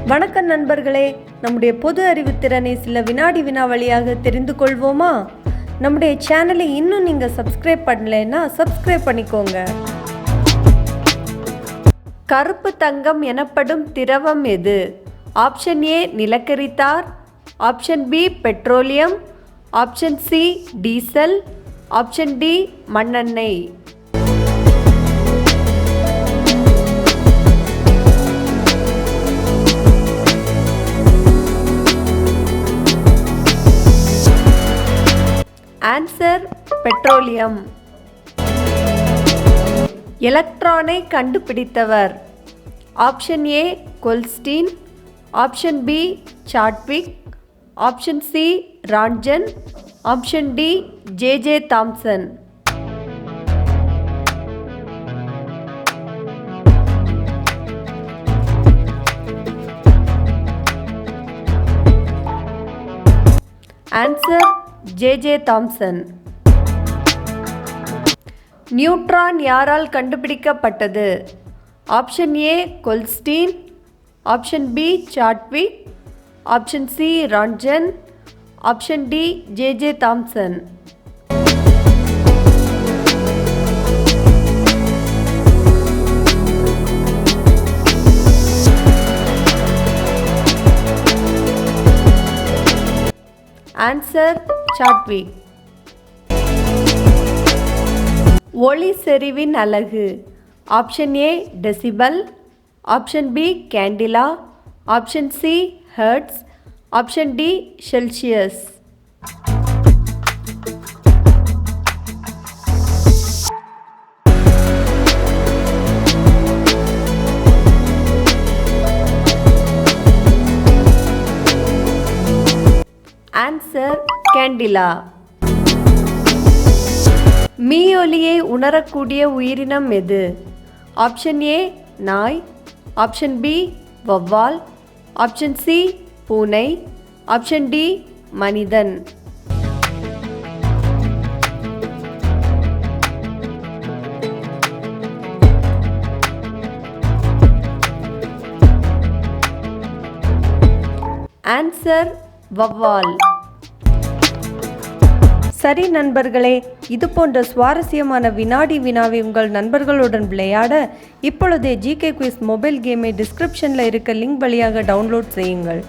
வணக்கம் நண்பர்களே, நம்முடைய பொது அறிவுத்திறனை சில வினாடி வினா வழியாக தெரிந்து கொள்வோமா? நம்முடைய சேனலை இன்னும் நீங்கள் சப்ஸ்கிரைப் பண்ணலைன்னா சப்ஸ்கிரைப் பண்ணிக்கோங்க. கருப்பு தங்கம் எனப்படும் திரவம் எது? ஆப்ஷன் ஏ நிலக்கரித்தார், option B petroleum, option C diesel, option D மண்ணெண்ணெய். Answer petroleum. எலக்ட்ரானை கண்டுபிடித்தவர்? Option A Goldstein, option B Chadwick, option C Roentgen, option D J Thomson. Answer J Thomson. Neutron யாரால் கண்டுபிடிக்கப்பட்டது? Option A Goldstein, option B Chadwick, option C Roentgen, option D J Thomson. Answer Chadwick. ஒளி செறிவின் அலகு? Option A decibel, option B candela, option C hertz, option D Celsius. Answer candela. மீயொலியை உணரக்கூடிய உயிரினம் எது? Option ஏ நாய், option B வௌவால், option C பூனை, option D மனிதன். ஆன்சர் வௌவால். சரி நண்பர்களே, இது போன்ற சுவாரஸ்யமான வினாடி வினாவை உங்கள் நண்பர்களுடன் விளையாட இப்பொழுதே GK குவிஸ் மொபைல் கேமை டிஸ்கிரிப்ஷனில் இருக்க லிங்க் வழியாக டவுன்லோட் செய்யுங்கள்.